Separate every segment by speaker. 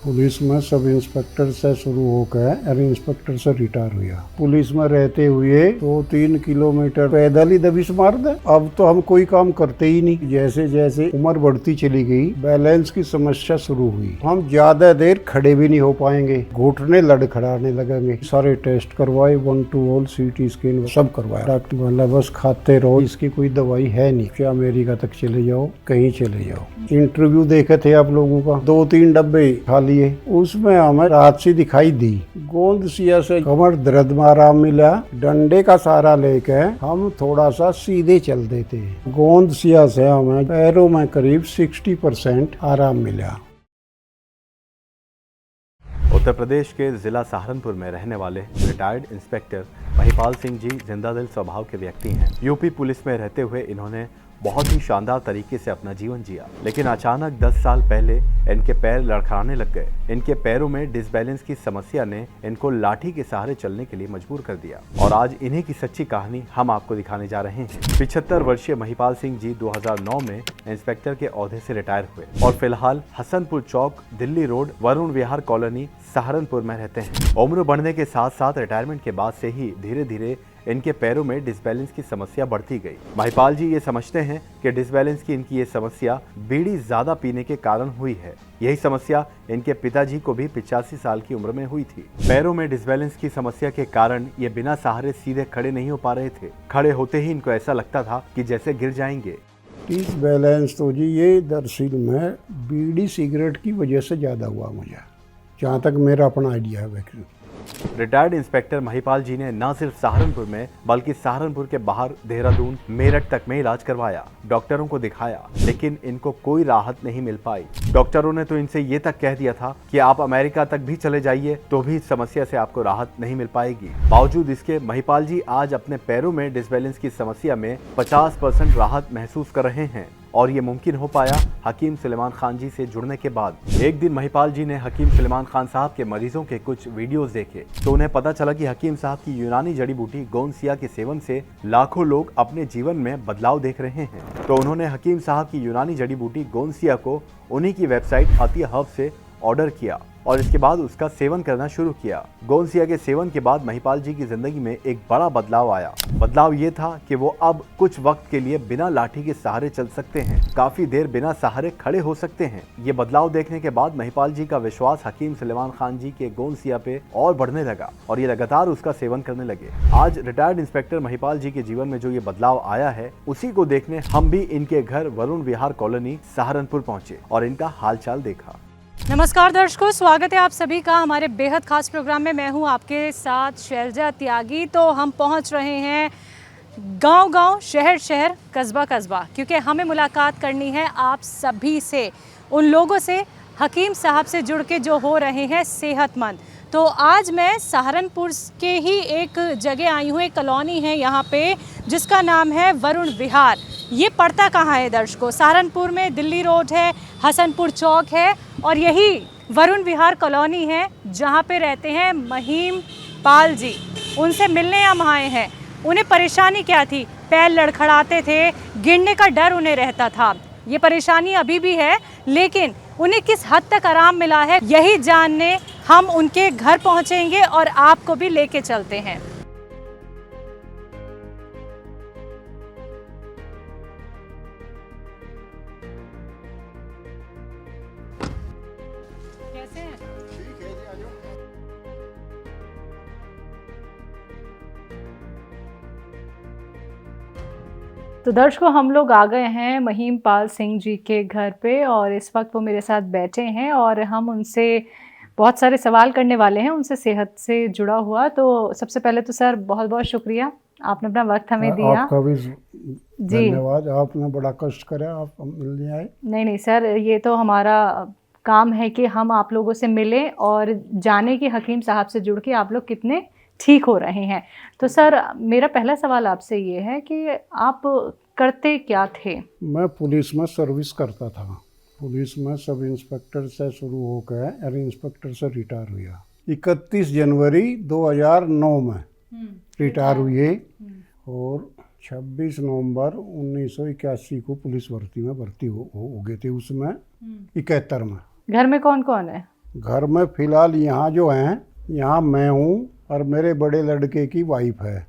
Speaker 1: Police में sub inspector से शुरू होकर एयर इंस्पेक्टर से रिटायर हुआ। पुलिस में रहते हुए 2-3 किलोमीटर पैदल ही दबिश मार दे। अब तो हम कोई काम करते ही नहीं। जैसे जैसे उम्र बढ़ती चली गई, बैलेंस की समस्या शुरू हुई। हम ज्यादा देर खड़े भी नहीं हो पाएंगे, घुटने लड़खड़ाने लगेंगे। सारे टेस्ट करवाए, 1 to all CT स्कैन सब करवाया। डॉक्टर बोला बस खाते रहो, इसकी कोई दवाई है नहीं, क्या अमेरिका तक चले जाओ, कहीं चले जाओ। इंटरव्यू देखे थे आप लोगों का, 2-3 डब्बे खा लिए। उसमें हमें रात सी दिखाई दी। गोंद सिया से कमर दर्द में आराम मिला। डंडे का सहारा लेके हम थोड़ा सा सीधे चल देते। गोंद सिया से हमें पैरों में करीब 60% आराम मिला।
Speaker 2: उत्तर प्रदेश के जिला सहारनपुर में रहने वाले रिटायर्ड इंस्पेक्टर महिपाल सिंह जी जिंदादिल स्वभाव के व्यक्ति हैं। यूपी पुलिस में रहते हुए इन्होंने बहुत ही शानदार तरीके से अपना जीवन जिया, लेकिन अचानक 10 साल पहले इनके पैर लड़खड़ाने लग गए। इनके पैरों में डिसबैलेंस की समस्या ने इनको लाठी के सहारे चलने के लिए मजबूर कर दिया और आज इन्हीं की सच्ची कहानी हम आपको दिखाने जा रहे हैं। 75 वर्षीय महिपाल सिंह जी 2009 में इंस्पेक्टर के ओहदे से रिटायर हुए और फिलहाल हसनपुर चौक, दिल्ली रोड, वरुण विहार कॉलोनी, सहारनपुर में रहते हैं। उम्र बढ़ने के साथ साथ रिटायरमेंट के बाद से ही धीरे धीरे इनके पैरों में डिसबैलेंस की समस्या बढ़ती गई। महिपाल जी ये समझते हैं कि डिसबैलेंस की इनकी ये समस्या बीड़ी ज्यादा पीने के कारण हुई है। यही समस्या इनके पिताजी को भी 85 साल की उम्र में हुई थी। पैरों में डिसबैलेंस की समस्या के कारण ये बिना सहारे सीधे खड़े नहीं हो पा रहे थे। खड़े होते ही इनको ऐसा लगता था कि जैसे गिर जाएंगे।
Speaker 1: डिसबैलेंस तो जी ये दरअसल में बीड़ी सिगरेट की वजह से ज्यादा हुआ मुझे, जहाँ तक मेरा अपना आइडिया है।
Speaker 2: रिटायर्ड इंस्पेक्टर महिपाल जी ने न सिर्फ सहारनपुर में बल्कि सहारनपुर के बाहर देहरादून, मेरठ तक में इलाज करवाया, डॉक्टरों को दिखाया, लेकिन इनको कोई राहत नहीं मिल पाई। डॉक्टरों ने तो इनसे ये तक कह दिया था कि आप अमेरिका तक भी चले जाइए तो भी इस समस्या से आपको राहत नहीं मिल पाएगी। बावजूद इसके महिपाल जी आज अपने पैरों में डिसबैलेंस की समस्या में 50% राहत महसूस कर रहे हैं और ये मुमकिन हो पाया हकीम सुलेमान खान जी से जुड़ने के बाद। एक दिन महिपाल जी ने हकीम सुलेमान खान साहब के मरीजों के कुछ वीडियोस देखे तो उन्हें पता चला कि हकीम साहब की यूनानी जड़ी बूटी गोंद सिया के सेवन से लाखों लोग अपने जीवन में बदलाव देख रहे हैं। तो उन्होंने हकीम साहब की यूनानी जड़ी बूटी गोंद सिया को उन्हीं की वेबसाइट अतिया हर्ब से ऑर्डर किया और इसके बाद उसका सेवन करना शुरू किया। गोंद सिया के सेवन के बाद महिपाल जी की जिंदगी में एक बड़ा बदलाव आया। बदलाव ये था कि वो अब कुछ वक्त के लिए बिना लाठी के सहारे चल सकते हैं, काफी देर बिना सहारे खड़े हो सकते हैं। ये बदलाव देखने के बाद महिपाल जी का विश्वास हकीम सुलेमान खान जी के गोंद सिया पे और बढ़ने लगा और ये लगातार उसका सेवन करने लगे। आज रिटायर्ड इंस्पेक्टर महिपाल जी के जीवन में जो ये बदलाव आया है, उसी को देखने हम भी इनके घर वरुण विहार कॉलोनी सहारनपुर पहुंचे और इनका हालचाल देखा।
Speaker 3: नमस्कार दर्शकों, स्वागत है आप सभी का हमारे बेहद खास प्रोग्राम में। मैं हूं आपके साथ शैलजा त्यागी। तो हम पहुंच रहे हैं गांव-गांव, शहर-शहर, कस्बा-कस्बा, क्योंकि हमें मुलाकात करनी है आप सभी से, उन लोगों से हकीम साहब से जुड़ के जो हो रहे हैं सेहतमंद। तो आज मैं सहारनपुर के ही एक जगह आई हूँ, एक कॉलोनी है यहाँ पे जिसका नाम है वरुण विहार। ये पड़ता कहाँ है दर्शकों? सहारनपुर में दिल्ली रोड है, हसनपुर चौक है और यही वरुण विहार कॉलोनी है जहाँ पे रहते हैं महिपाल जी। उनसे मिलने हम आए हैं। उन्हें परेशानी क्या थी? पैर लड़खड़ाते थे, गिरने का डर उन्हें रहता था। ये परेशानी अभी भी है, लेकिन उन्हें किस हद तक आराम मिला है यही जानने हम उनके घर पहुँचेंगे और आपको भी लेके चलते हैं। तो दर्शकों, हम लोग आ गए हैं महिपाल सिंह जी के घर पे और इस वक्त वो मेरे साथ बैठे हैं और हम उनसे बहुत सारे सवाल करने वाले हैं, उनसे सेहत से जुड़ा हुआ। तो सबसे पहले तो सर बहुत बहुत शुक्रिया, आपने अपना वक्त हमें दिया।
Speaker 1: आपका भी धन्यवाद, आपने बड़ा कष्ट करा, आप मिलने आए।
Speaker 3: नहीं सर, ये तो हमारा काम है कि हम आप लोगों से मिलें और जाने कि हकीम साहब से जुड़ के आप लोग कितने ठीक हो रहे हैं। तो सर, मेरा पहला सवाल आपसे ये है कि आप करते क्या थे?
Speaker 1: मैं पुलिस में सर्विस करता था। पुलिस में सब इंस्पेक्टर से शुरू होकर एयर इंस्पेक्टर से रिटायर हुआ। 31 जनवरी 2009 में रिटायर हुए और 26 नवंबर 1981 को पुलिस भर्ती में भर्ती हो गए थे। उसमें 71 में।
Speaker 3: घर में कौन कौन है?
Speaker 1: घर में फिलहाल यहाँ जो हैं, यहाँ मैं हूँ और मेरे बड़े लड़के की वाइफ है,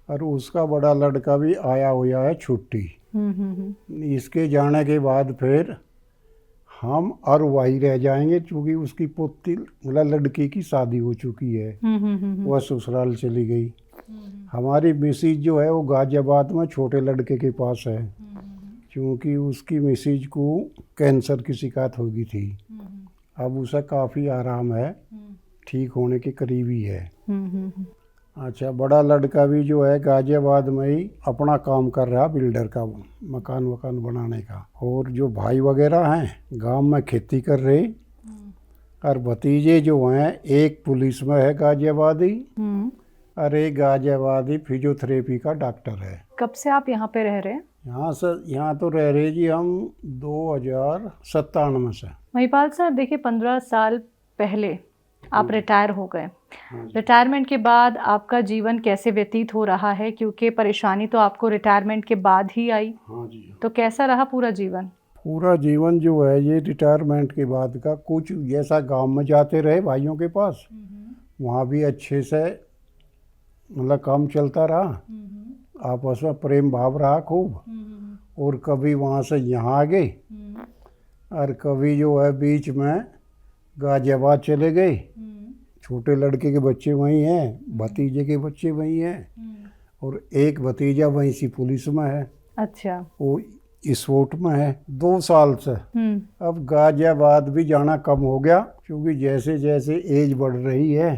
Speaker 1: और उसका बड़ा लड़का भी आया हुआ है छुट्टी। इसके जाने के बाद फिर हम और वही रह जाएंगे, क्योंकि उसकी पोती मतलब लड़की की शादी हो चुकी है, वह ससुराल चली गई। हमारी मिसेज जो है वो गाजियाबाद में छोटे लड़के के पास है, क्योंकि उसकी मिसेज को कैंसर की शिकायत हो गई थी। अब उसे काफ़ी आराम है, ठीक होने के करीब ही है। अच्छा, बड़ा लड़का भी जो है गाजियाबाद में ही अपना काम कर रहा है, बिल्डर का, मकान वकान बनाने का। और जो भाई वगैरह हैं गांव में खेती कर रहे, और भतीजे जो हैं एक पुलिस में है गाजियाबादी, और एक गाजियाबादी फिजियोथेरेपी का डॉक्टर है।
Speaker 3: कब से आप यहाँ पे रह रहे हैं?
Speaker 1: यहाँ तो रह रहे जी हम 2097 से।
Speaker 3: महिपाल सर, देखिए 15 साल पहले आप रिटायर हो गए। रिटायरमेंट के बाद आपका जीवन कैसे व्यतीत हो रहा है, क्योंकि परेशानी तो आपको रिटायरमेंट के बाद ही आई।
Speaker 1: हाँ जी।
Speaker 3: तो कैसा रहा पूरा जीवन?
Speaker 1: पूरा जीवन जो है ये रिटायरमेंट के बाद का कुछ जैसा गांव में जाते रहे भाइयों के पास, वहाँ भी अच्छे से मतलब काम चलता रहा, आपस में प्रेम भाव रहा खूब। और कभी वहाँ से यहाँ आ गए, और कभी जो है बीच में गाजियाबाद चले गए। छोटे लड़के के बच्चे वहीं हैं, भतीजे के बच्चे वहीं हैं, और एक भतीजा वहीं सी पुलिस में है।
Speaker 3: अच्छा।
Speaker 1: वो स्पोर्ट में है 2 साल से। अब गाजियाबाद भी जाना कम हो गया, क्योंकि जैसे जैसे एज बढ़ रही है,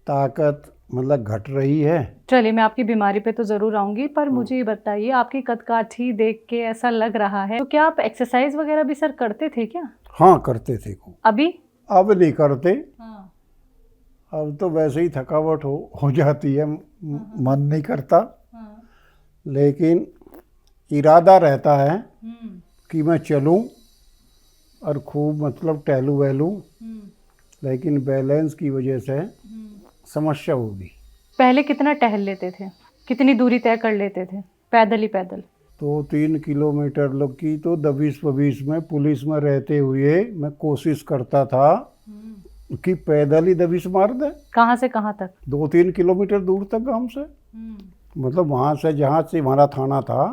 Speaker 1: ताकत मतलब घट रही है।
Speaker 3: चलिए, मैं आपकी बीमारी पे तो ज़रूर आऊँगी, पर मुझे ये बताइए, आपकी कदकाठी देख के ऐसा लग रहा है, तो क्या आप एक्सरसाइज वगैरह भी सर करते थे क्या?
Speaker 1: हाँ, करते थे को।
Speaker 3: अभी?
Speaker 1: अब नहीं करते।
Speaker 3: हाँ।
Speaker 1: अब तो वैसे ही थकावट हो जाती है, मन नहीं करता।
Speaker 3: हाँ।
Speaker 1: लेकिन इरादा रहता है कि मैं चलूं और खूब मतलब टहलूं वहलूं, लेकिन बैलेंस की वजह से समस्या होगी।
Speaker 3: पहले कितना टहल लेते थे? कितनी दूरी तय कर लेते थे? पैदल ही पैदल?
Speaker 1: 2-3 किलोमीटर लोग की तो 20-22 में पुलिस में रहते हुए मैं कोशिश करता था कि पैदल ही 20 मार दे।
Speaker 3: कहाँ से कहाँ तक?
Speaker 1: 2-3 किलोमीटर दूर तक गांव से, मतलब वहाँ से जहाँ से हमारा थाना था,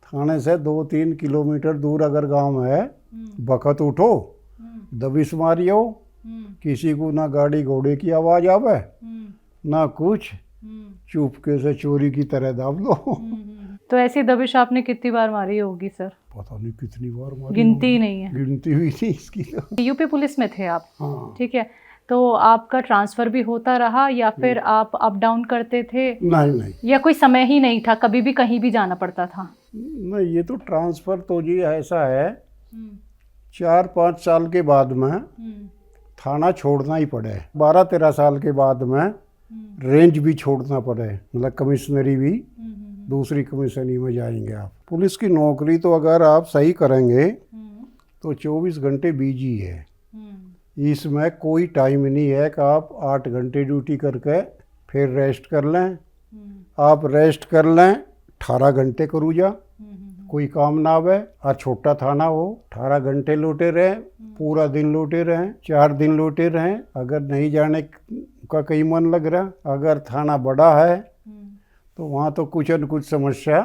Speaker 1: थाने से 2-3 किलोमीटर दूर अगर गांव है, बखत उठो 20 मारियो, किसी को ना गाड़ी घोड़े की आवाज़ आवे ना कुछ, चुपके से चोरी की तरह दाब लो।
Speaker 3: तो ऐसी दबिश आपने कितनी बार मारी होगी सर?
Speaker 1: पता नहीं कितनी बार मारी,
Speaker 3: गिनती ही नहीं है।
Speaker 1: गिनती हुई थी इसकी तो।
Speaker 3: यूपी पुलिस में थे आप?
Speaker 1: हाँ।
Speaker 3: ठीक है, तो आपका ट्रांसफ़र भी होता रहा या फिर आप अप डाउन करते थे?
Speaker 1: नहीं,
Speaker 3: या कोई समय ही नहीं था, कभी भी कहीं भी जाना पड़ता था?
Speaker 1: नहीं, ये तो ट्रांसफ़र तो जी ऐसा है, 4-5 साल के बाद में थाना छोड़ना ही पड़े। 12-13 साल के बाद में रेंज भी छोड़ना पड़े, मतलब कमिश्नरी भी, दूसरी कमिश्नरी में जाएंगे आप। पुलिस की नौकरी तो अगर आप सही करेंगे तो 24 घंटे बिजी है। इसमें कोई टाइम नहीं है कि आप 8 घंटे ड्यूटी करके फिर रेस्ट कर लें। आप रेस्ट कर लें, 18 घंटे करूँ जा, कोई काम ना आवे, और छोटा थाना हो, 18 घंटे लौटे रहें, पूरा दिन लौटे रहें, 4 दिन लौटे रहें। अगर नहीं जाने का कहीं मन लग रहा, अगर थाना बड़ा है तो वहाँ तो कुछ न कुछ समस्या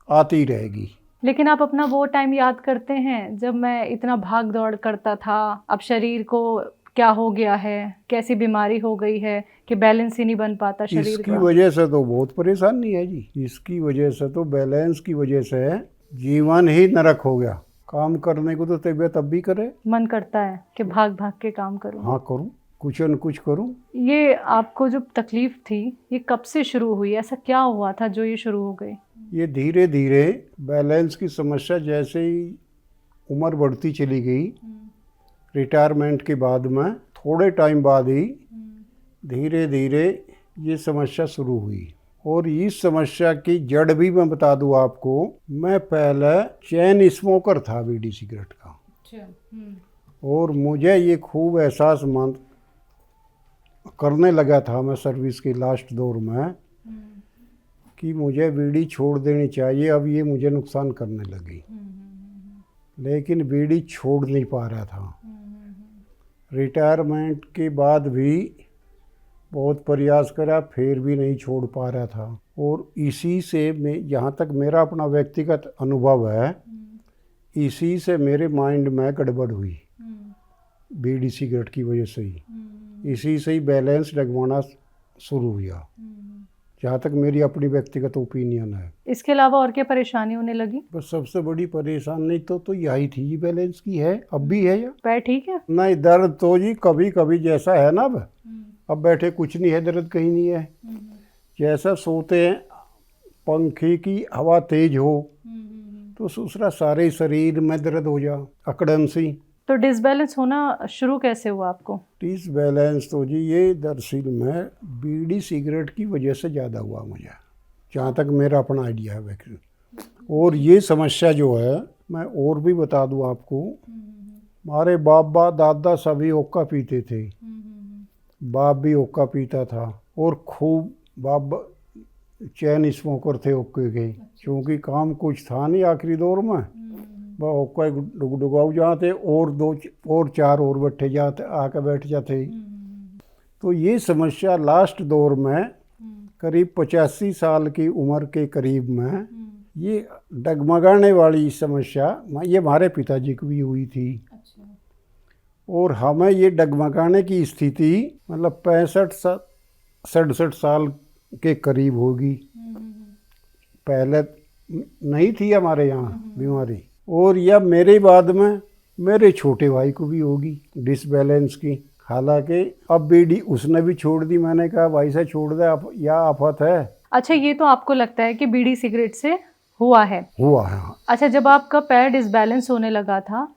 Speaker 1: आती रहेगी।
Speaker 3: लेकिन आप अपना वो टाइम याद करते हैं जब मैं इतना भाग दौड़ करता था, अब शरीर को क्या हो गया है, कैसी बीमारी हो गई है कि बैलेंस ही नहीं बन पाता शरीर
Speaker 1: इसकी
Speaker 3: का?
Speaker 1: वजह से तो बहुत परेशानी है जी। इसकी वजह से तो बैलेंस की वजह से जीवन ही नरक हो गया। काम करने को तो तबीयत अब भी करे,
Speaker 3: मन करता है कि भाग भाग के काम करूं।
Speaker 1: हाँ करूं, कुछ न कुछ करूं।
Speaker 3: ये आपको जो तकलीफ थी ये कब से शुरू हुई? ऐसा क्या हुआ था जो ये शुरू हो गई?
Speaker 1: ये धीरे धीरे बैलेंस की समस्या जैसे ही उम्र बढ़ती चली गई, रिटायरमेंट के बाद में थोड़े टाइम बाद ही धीरे धीरे ये समस्या शुरू हुई। और इस समस्या की जड़ भी मैं बता दूं आपको, मैं पहले चैन स्मोकर था बीड़ी सिगरेट का। और मुझे ये खूब एहसास करने लगा था मैं सर्विस के लास्ट दौर में कि मुझे बीड़ी छोड़ देनी चाहिए, अब ये मुझे नुकसान करने लगी। लेकिन बीड़ी छोड़ नहीं पा रहा था। रिटायरमेंट के बाद भी बहुत प्रयास करा, फिर भी नहीं छोड़ पा रहा था। और इसी से मैं, जहाँ तक मेरा अपना व्यक्तिगत अनुभव है, इसी से मेरे माइंड में गड़बड़ हुई, बीड़ी सिगरेट की वजह से ही। इसी से ही बैलेंस डगमगाना शुरू हुआ, जहाँ तक मेरी अपनी व्यक्तिगत ओपिनियन है।
Speaker 3: इसके अलावा और क्या परेशानी होने लगी?
Speaker 1: बस सबसे बड़ी परेशानी तो यही थी जी, बैलेंस की है, अब भी है। या
Speaker 3: पैर ठीक है?
Speaker 1: नहीं, दर्द तो जी कभी कभी जैसा है ना, अब बैठे कुछ नहीं है, दर्द कहीं नहीं है। जैसा सोते हैं, पंखे की हवा तेज हो तो दूसरा सारे शरीर में दर्द हो जा, अकड़न सी।
Speaker 3: तो डिसबैलेंस होना शुरू कैसे हुआ आपको?
Speaker 1: डिसबैलेंस तो जी ये दरअसल में बीड़ी सिगरेट की वजह से ज़्यादा हुआ मुझे, जहाँ तक मेरा अपना आइडिया है वैसे। और ये समस्या जो है, मैं और भी बता दूँ आपको, हमारे बाबा दादा सभी ओक्का पीते थे, बाप भी ओक्का पीता था, और खूब बाप चैन स्मोकर थे ओक्के के, क्योंकि काम कुछ था नहीं आखिरी दौर में। वह ओक्का डुगाऊ जाते, और दो और चार और बैठे जाते, आके बैठ जाते। तो ये समस्या लास्ट दौर में करीब 85 साल की उम्र के करीब में ये डगमगाने वाली समस्या, ये हमारे पिताजी को भी हुई थी। और हमें ये डगमगाने की स्थिति मतलब 65-67 साल के करीब होगी। पहले नहीं थी हमारे यहाँ बीमारी। और यह मेरे बाद में मेरे छोटे भाई को भी होगी डिसबैलेंस की। हालांकि अब बीड़ी उसने भी छोड़ दी, मैंने कहा भाई से छोड़ दे, या आफत है।
Speaker 3: अच्छा, ये तो आपको लगता है कि बीड़ी सिगरेट से हुआ है?
Speaker 1: हुआ है।
Speaker 3: अच्छा, जब आपका पैर डिसबैलेंस होने लगा था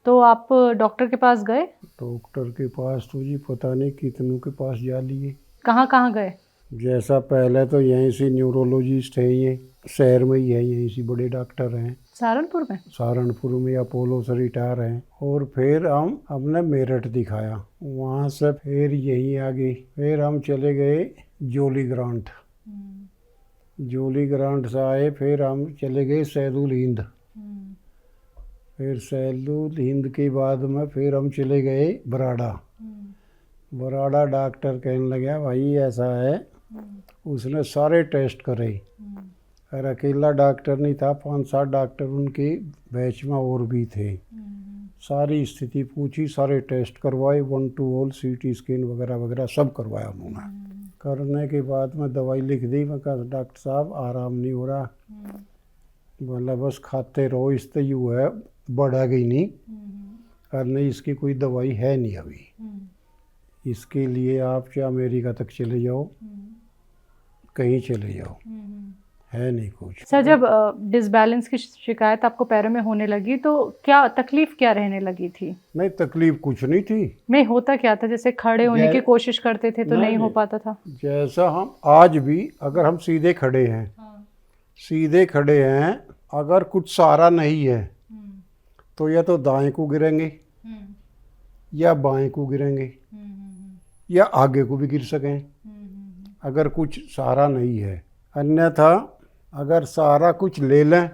Speaker 3: तो आप डॉक्टर के पास गए?
Speaker 1: डॉक्टर के पास तो जी पता नहीं कितनों के पास जा लिए।
Speaker 3: कहाँ कहाँ गए?
Speaker 1: जैसा पहले तो यहीं से न्यूरोलॉजिस्ट है, ये शहर में ही है, यहीं से बड़े डॉक्टर हैं।
Speaker 3: सहारनपुर में?
Speaker 1: सहारनपुर में अपोलो से रिटायर हैं। और फिर हमने मेरठ दिखाया, वहाँ से फिर यहीं आ गए। फिर हम चले गए जोली ग्रांट, जोली ग्रांट से आए, फिर हम चले गए सैदुल हिंद। फिर सैदुल हिंद के बाद में फिर हम चले गए बराड़ा। बराड़ा डॉक्टर कहने लगा भाई ऐसा है, उसने सारे टेस्ट करे, और अकेला डॉक्टर नहीं था, 5-7 डॉक्टर उनके बैच में और भी थे। सारी स्थिति पूछी, सारे टेस्ट करवाए, 1 to all CT स्कैन वगैरह वगैरह सब करवाया उन्होंने। करने के बाद में दवाई लिख दी। मैं कहा डॉक्टर साहब आराम नहीं हो रहा, बोला बस खाते रहो, इससे यूँ है बढ़ा गई नहीं, और नहीं इसकी कोई दवाई है नहीं अभी, इसके लिए आप चाहे अमेरिका तक चले जाओ, कहीं चले जाओ, है नहीं कुछ।
Speaker 3: सर, जब डिसबैलेंस की शिकायत आपको पैरों में होने लगी तो क्या तकलीफ क्या रहने लगी थी?
Speaker 1: नहीं, तकलीफ कुछ नहीं थी।
Speaker 3: नहीं, होता क्या था? जैसे खड़े होने की कोशिश करते थे तो नहीं हो पाता था?
Speaker 1: जैसा हम आज भी, अगर हम सीधे खड़े हैं, सीधे खड़े हैं, अगर कुछ सहारा नहीं है तो या तो दाएं को गिरेंगे या बाएं को गिरेंगे, या आगे को भी गिर सकें अगर कुछ सहारा नहीं है। अन्यथा अगर सहारा कुछ ले लें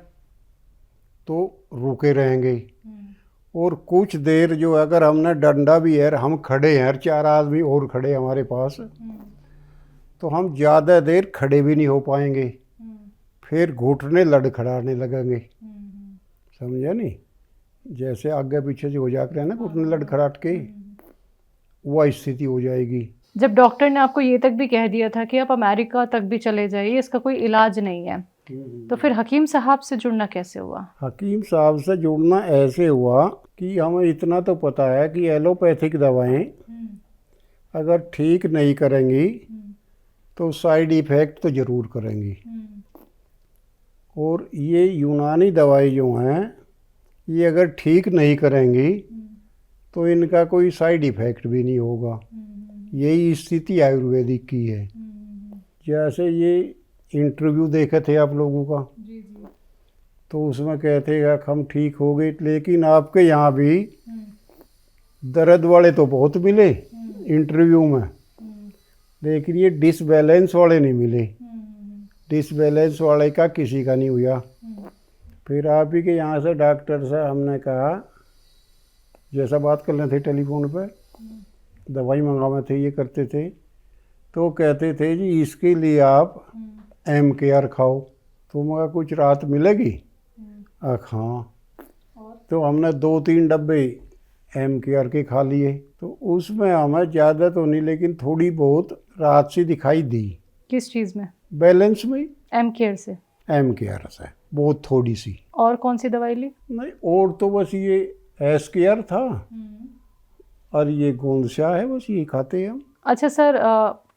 Speaker 1: तो रुके रहेंगे। और कुछ देर जो अगर हमने डंडा भी है, हम खड़े हैं, 4 आदमी और खड़े हमारे पास, तो हम ज़्यादा देर खड़े भी नहीं हो पाएंगे, फिर घुटने लड़खड़ाने लगेंगे। समझे नहीं? जैसे आगे पीछे जो हो जाते हैं ना घुटने लड़खड़ाट के, वह स्थिति हो जाएगी।
Speaker 3: जब डॉक्टर ने आपको ये तक भी कह दिया था कि आप अमेरिका तक भी चले जाइए, इसका कोई इलाज नहीं है, तो फिर हकीम साहब से जुड़ना कैसे हुआ?
Speaker 1: हकीम साहब से जुड़ना ऐसे हुआ कि हमें इतना तो पता है कि एलोपैथिक दवाएं अगर ठीक नहीं करेंगी तो साइड इफ़ेक्ट तो ज़रूर करेंगी। और ये यूनानी दवाई जो हैं, ये अगर ठीक नहीं करेंगी तो इनका कोई साइड इफ़ेक्ट भी नहीं होगा। यही स्थिति आयुर्वेदिक की है। जैसे ये इंटरव्यू देखे थे आप लोगों का, तो उसमें कहते हैं कि हम ठीक हो गए, लेकिन आपके यहाँ भी दर्द वाले तो बहुत मिले इंटरव्यू में, लेकिन ये डिसबैलेंस वाले नहीं मिले। डिसबैलेंस वाले का किसी का नहीं हुआ। फिर आप ही के यहाँ से डॉक्टर से हमने कहा, जैसा बात कर रहे थे टेलीफोन पर, दवाई मंगावे थे, ये करते थे। तो कहते थे जी इसके लिए आप एम केयर खाओ, तो मगर कुछ राहत मिलेगी। हाँ, तो हमने 2-3 डब्बे एम केयर के खा लिए, तो उसमें हमें ज़्यादा तो नहीं लेकिन थोड़ी बहुत राहत सी दिखाई दी।
Speaker 3: किस चीज़ में?
Speaker 1: बैलेंस में।
Speaker 3: एम केयर से?
Speaker 1: एम केयर से बहुत थोड़ी सी।
Speaker 3: और कौन सी दवाई ली?
Speaker 1: नहीं, और तो बस ये एस केयर था और ये गोंदशा है, बस ये खाते हैं हम।
Speaker 3: अच्छा सर,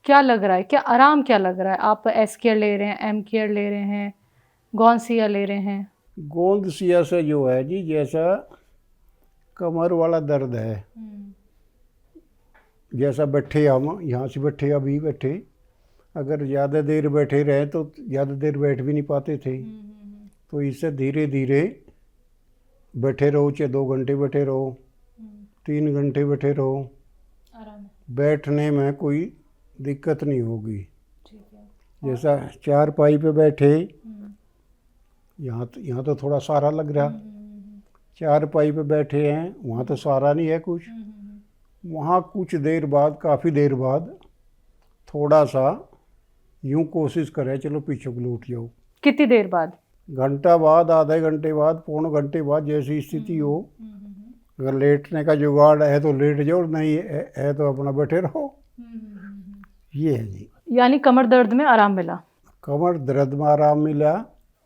Speaker 3: क्या लग रहा है, क्या आराम क्या लग रहा है? आप एस केयर ले रहे हैं, एम केयर ले रहे हैं, गॉन्सिया ले रहे हैं?
Speaker 1: गोंदसिया से जो है जी, जैसा कमर वाला दर्द है, जैसा बैठे हम यहाँ से बैठे, अभी बैठे, अगर ज़्यादा देर बैठे रहे तो ज़्यादा देर बैठ भी नहीं पाते थे, तो इससे धीरे धीरे बैठे रहो, चाहे 2 घंटे बैठे रहो, 3 घंटे बैठे रहो, बैठने में कोई दिक्कत नहीं होगी। जैसा चारपाई पे बैठे, यहाँ तो थोड़ा सहारा लग रहा, चारपाई पे बैठे हैं, वहाँ तो सहारा नहीं है कुछ, वहाँ कुछ देर बाद, काफ़ी देर बाद थोड़ा सा यूं कोशिश करें चलो पीछे को लौट जाओ।
Speaker 3: कितनी देर बाद?
Speaker 1: घंटा बाद, आधे घंटे बाद, पौने घंटे बाद, जैसी स्थिति हो। अगर लेटने का जुगाड़ है तो लेट जाओ, नहीं है तो अपना बैठे रहो। ये है जी।
Speaker 3: यानी कमर दर्द में आराम मिला?
Speaker 1: कमर दर्द में आराम मिला।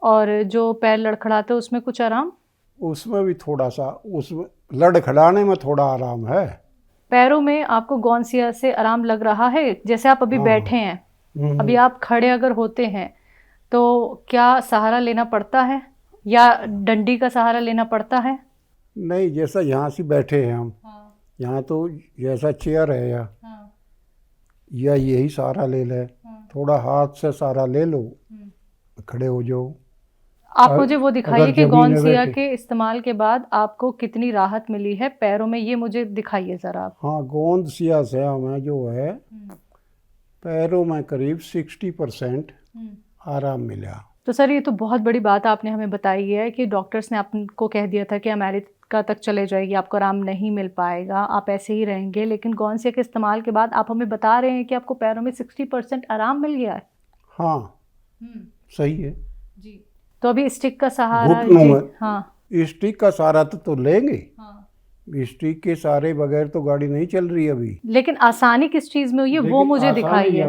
Speaker 3: और जो पैर लड़खड़ाते उसमें कुछ आराम?
Speaker 1: उसमें भी थोड़ा सा, उसमें लड़खड़ाने में थोड़ा आराम है।
Speaker 3: पैरों में आपको गॉन्सिया से आराम लग रहा है? जैसे आप अभी बैठे हैं, अभी आप खड़े अगर होते हैं तो क्या सहारा लेना पड़ता है या डंडी का सहारा लेना पड़ता है?
Speaker 1: नहीं, जैसा यहाँ से बैठे हैं हम, यहाँ तो जैसा चेयर है या यही सहारा ले ले, थोड़ा हाथ से सहारा ले लो, खड़े हो जाओ।
Speaker 3: आप मुझे वो दिखाइए कि गॉन्सिया के इस्तेमाल के बाद आपको कितनी राहत मिली है पैरों में, ये मुझे दिखाइए ज़रा आप।
Speaker 1: हाँ, गोंदसिया से हमें जो है पैरों में करीब 60% आराम मिला।
Speaker 3: तो सर ये तो बहुत बड़ी बात आपने हमें बताई है कि डॉक्टर्स ने आपको कह दिया था कि अमेरिका तक चले जाइए, आपको आराम नहीं मिल पाएगा, आप ऐसे ही रहेंगे, लेकिन गॉन्सिया के इस्तेमाल के बाद आप हमें बता रहे हैं कि आपको पैरों में 60% आराम मिल गया है।
Speaker 1: हाँ, सही है
Speaker 3: जी। तो अभी स्टिक का सहारा?
Speaker 1: हाँ, स्टिक का सहारा तो लेंगे। स्टिक के सहारे बगैर तो गाड़ी नहीं चल रही अभी।
Speaker 3: लेकिन आसानी किस चीज में हुई है वो मुझे दिखाइए।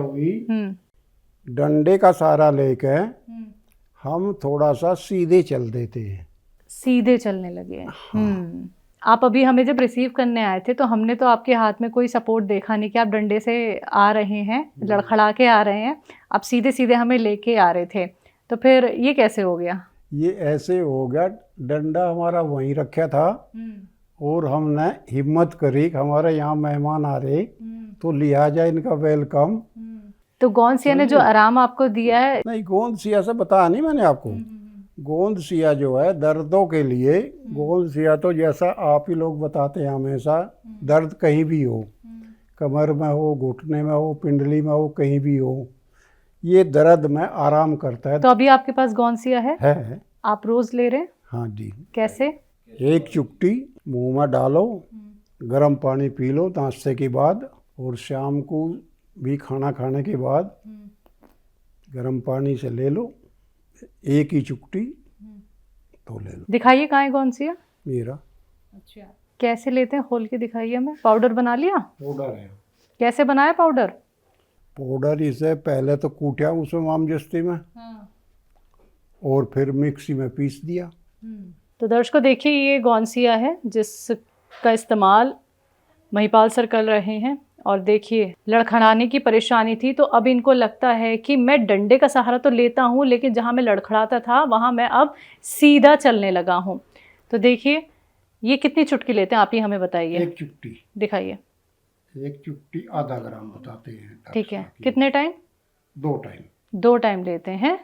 Speaker 1: डंडे का सहारा लेके हम थोड़ा सा सीधे चल देते हैं,
Speaker 3: सीधे चलने लगे। आप अभी हमें जब रिसीव करने आए थे तो हमने तो आपके हाथ में कोई सपोर्ट देखा नहीं कि आप डंडे से आ रहे हैं, लड़खड़ा के आ रहे हैं, आप सीधे सीधे हमें लेके आ रहे थे, तो फिर ये कैसे हो गया?
Speaker 1: ये ऐसे हो गया, डंडा हमारा वहीं रखा था और हमने हिम्मत करी कि हमारे यहाँ मेहमान आ रहे तो लिहाजा इनका वेलकम।
Speaker 3: तो गॉन्सिया ने जो आराम आपको दिया है?
Speaker 1: नहीं, गोंदसिया से बताया नहीं मैंने आपको। गोंदसिया जो है दर्दों के लिए, गोंदसिया तो जैसा आप ही लोग बताते हैं हमेशा, दर्द कहीं भी हो, कमर में हो, घुटने में हो, पिंडली में हो, कहीं भी हो, ये दर्द में आराम करता है।
Speaker 3: तो अभी आपके पास गॉन्सिया है? आप रोज ले रहे हैं?
Speaker 1: हाँ जी।
Speaker 3: कैसे?
Speaker 1: 1 चुटकी मुंह में डालो, गर्म पानी पी लो नाश्ते के बाद, और शाम को भी खाना खाने के बाद गर्म पानी से ले लो, 1 ही चुटकी तो ले लो।
Speaker 3: दिखाइए कहाँ है गॉन्सिया
Speaker 1: मेरा।
Speaker 3: अच्छा, कैसे लेते हैं, खोल के दिखाइए हमें। पाउडर बना लिया?
Speaker 1: पाउडर है। कैसे
Speaker 3: बनाया पाउडर?
Speaker 1: पाउडर इसे पहले तो कूटा उसमें मामजस्ती में, और फिर मिक्सी में पीस दिया।
Speaker 3: तो दर्शकों देखिए, ये गॉन्सिया है जिसका इस्तेमाल महिपाल सर कर रहे हैं, और देखिए लड़खड़ाने की परेशानी थी, तो अब इनको लगता है कि मैं डंडे का सहारा तो लेता हूँ, लेकिन जहाँ मैं लड़खड़ाता था वहाँ मैं अब सीधा चलने लगा हूँ। तो देखिए ये कितनी चुटकी लेते हैं आप ही हमें बताइए।
Speaker 1: 1 चुटकी
Speaker 3: दिखाइए।
Speaker 1: 1 चुटकी आधा ग्राम बताते हैं।
Speaker 3: ठीक है, कितने टाइम?
Speaker 1: 2 टाइम।
Speaker 3: 2 टाइम लेते हैं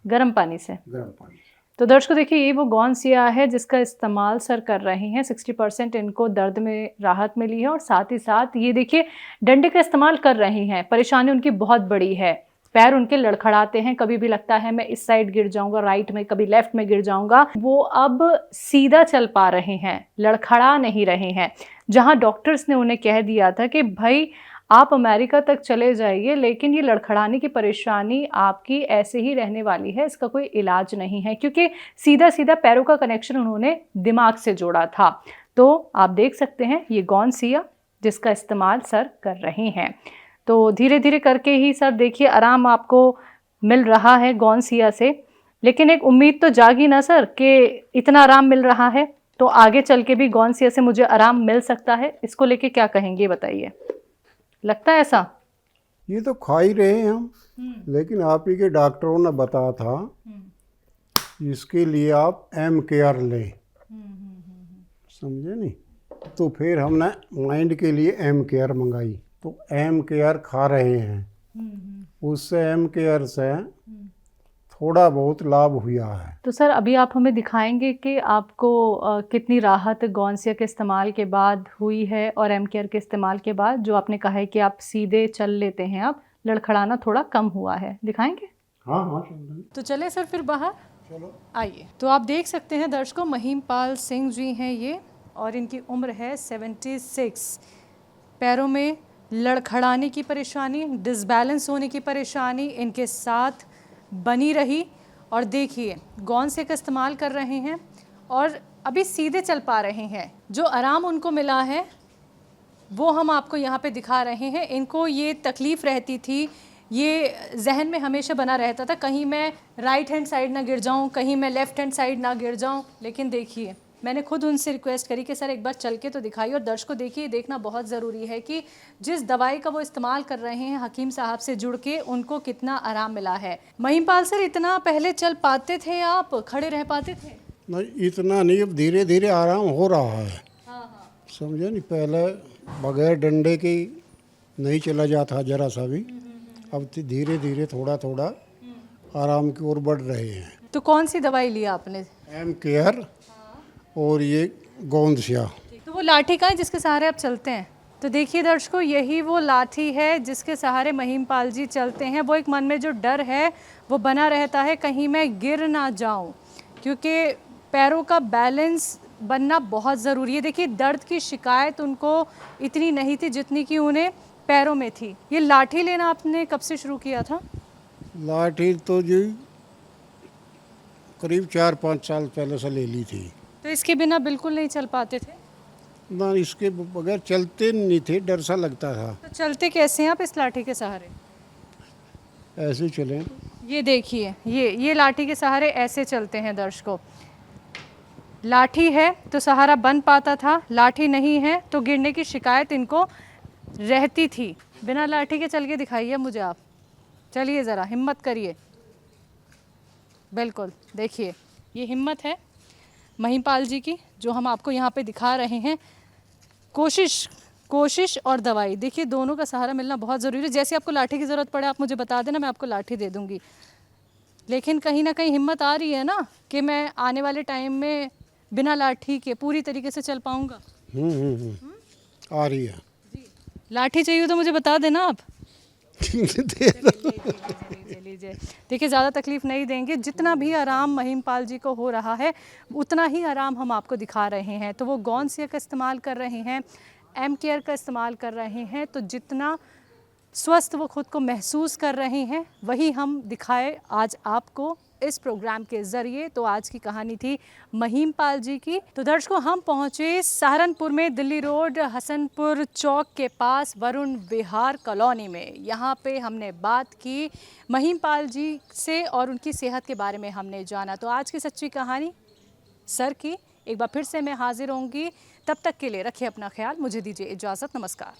Speaker 3: गर्म पानी से।
Speaker 1: गर्म पानी।
Speaker 3: तो दर्शकों देखिए, ये वो गॉन्सिया है जिसका इस्तेमाल सर कर रहे हैं। 60% इनको दर्द में राहत मिली है, और साथ ही साथ ये देखिए डंडे का इस्तेमाल कर रही हैं। परेशानी उनकी बहुत बड़ी है, पैर उनके लड़खड़ाते हैं, कभी भी लगता है मैं इस साइड गिर जाऊंगा, राइट में, कभी लेफ्ट में गिर जाऊंगा। वो अब सीधा चल पा रहे हैं, लड़खड़ा नहीं रहे हैं। जहां डॉक्टर्स ने उन्हें कह दिया था कि भाई आप अमेरिका तक चले जाइए, लेकिन ये लड़खड़ाने की परेशानी आपकी ऐसे ही रहने वाली है, इसका कोई इलाज नहीं है, क्योंकि सीधा सीधा पैरों का कनेक्शन उन्होंने दिमाग से जोड़ा था। तो आप देख सकते हैं ये गॉनसिया जिसका इस्तेमाल सर कर रहे हैं। तो धीरे धीरे करके ही सर देखिए आराम आपको मिल रहा है गॉनसिया से, लेकिन एक उम्मीद तो जागी ना सर कि इतना आराम मिल रहा है तो आगे चल के भी गॉनसिया से मुझे आराम मिल सकता है। इसको लेके क्या कहेंगे बताइए, लगता है ऐसा?
Speaker 1: ये तो खा ही रहे हैं हम, लेकिन आप ही के डॉक्टरों ने बताया था इसके लिए आप एम केयर लें, समझे नहीं? तो फिर हमने माइंड के लिए एम केयर मंगाई, तो एम केयर खा रहे हैं, उससे एम केयर से थोड़ा बहुत लाभ हुआ है।
Speaker 3: तो सर अभी आप हमें दिखाएंगे कि आपको कितनी राहत गॉनसिया के इस्तेमाल के बाद हुई है और एम केयर के इस्तेमाल के बाद, जो आपने कहा है कि आप सीधे चल लेते हैं, आप लड़खड़ाना थोड़ा कम हुआ है, दिखाएंगे?
Speaker 1: हाँ हाँ चल।
Speaker 3: तो चले सर फिर बाहर,
Speaker 1: चलो
Speaker 3: आइए। तो आप देख सकते हैं दर्शकों, महिमपाल सिंह जी हैं ये, और इनकी उम्र है 76। पैरों में लड़खड़ाने की परेशानी, डिसबैलेंस होने की परेशानी इनके साथ बनी रही, और देखिए गॉनसिया का इस्तेमाल कर रहे हैं और अभी सीधे चल पा रहे हैं। जो आराम उनको मिला है वो हम आपको यहाँ पे दिखा रहे हैं। इनको ये तकलीफ़ रहती थी, ये जहन में हमेशा बना रहता था कहीं मैं राइट हैंड साइड ना गिर जाऊँ, कहीं मैं लेफ़्ट हैंड साइड ना गिर जाऊँ। लेकिन देखिए मैंने खुद उनसे रिक्वेस्ट करी कि सर एक बार चल के तो दिखाइए, और दर्शकों देखिए देखना बहुत ज़रूरी है कि जिस दवाई का वो इस्तेमाल कर रहे हैं हकीम साहब से जुड़ के उनको कितना आराम मिला है। महिमपाल सर इतना पहले चल पाते थे आप, खड़े रह पाते थे?
Speaker 1: नहीं इतना नहीं, अब धीरे धीरे आराम हो रहा है। समझे नहीं, पहले बगैर डंडे के नहीं चला जाता जरा सा भी, अब धीरे धीरे थोड़ा थोड़ा आराम की ओर बढ़ रहे हैं।
Speaker 3: तो कौन सी दवाई लिया आपने?
Speaker 1: एम केयर और ये गॉनसिया।
Speaker 3: तो वो लाठी का है जिसके सहारे आप चलते हैं। तो देखिए दर्शकों, यही वो लाठी है जिसके सहारे महिमपाल जी चलते हैं। वो एक मन में जो डर है वो बना रहता है कहीं मैं गिर ना जाऊं, क्योंकि पैरों का बैलेंस बनना बहुत ज़रूरी है। देखिए दर्द की शिकायत उनको इतनी नहीं थी जितनी कि उन्हें पैरों में थी। ये लाठी लेना आपने कब से शुरू किया था?
Speaker 1: लाठी तो जी करीब 4-5 साल पहले से ले ली थी।
Speaker 3: तो इसके बिना बिल्कुल नहीं चल पाते थे?
Speaker 1: ना इसके बगैर चलते नहीं थे, डर सा लगता था।
Speaker 3: तो चलते कैसे हैं आप इस लाठी के सहारे?
Speaker 1: ऐसे चले।
Speaker 3: ये देखिए ये लाठी के सहारे ऐसे चलते हैं दर्शकों। लाठी है तो सहारा बन पाता था, लाठी नहीं है तो गिरने की शिकायत इनको रहती थी। बिना लाठी के चल के दिखाइए मुझे आप, चलिए ज़रा हिम्मत करिए। बिल्कुल देखिए ये हिम्मत है महिमपाल जी की जो हम आपको यहाँ पे दिखा रहे हैं। कोशिश और दवाई, देखिए दोनों का सहारा मिलना बहुत ज़रूरी है। जैसे आपको लाठी की ज़रूरत पड़े आप मुझे बता देना, मैं आपको लाठी दे दूँगी। लेकिन कहीं ना कहीं हिम्मत आ रही है ना कि मैं आने वाले टाइम में बिना लाठी के पूरी तरीके से चल पाऊँगा?
Speaker 1: आ रही है।
Speaker 3: लाठी चाहिए तो मुझे बता देना आप। लीजिए देखिए ज़्यादा तकलीफ़ नहीं देंगे, जितना भी आराम महिमपाल जी को हो रहा है उतना ही आराम हम आपको दिखा रहे हैं। तो वो गॉनसिया का इस्तेमाल कर रहे हैं, एम केयर का इस्तेमाल कर रहे हैं, तो जितना स्वस्थ वो खुद को महसूस कर रहे हैं वही हम दिखाए आज आपको इस प्रोग्राम के ज़रिए। तो आज की कहानी थी महिमपाल जी की। तो दर्शकों हम पहुँचे सहारनपुर में, दिल्ली रोड हसनपुर चौक के पास वरुण विहार कॉलोनी में। यहाँ पे हमने बात की महिमपाल जी से और उनकी सेहत के बारे में हमने जाना। तो आज की सच्ची कहानी सर की एक बार फिर से मैं हाजिर होंगी। तब तक के लिए रखिए अपना ख्याल, मुझे दीजिए इजाज़त, नमस्कार।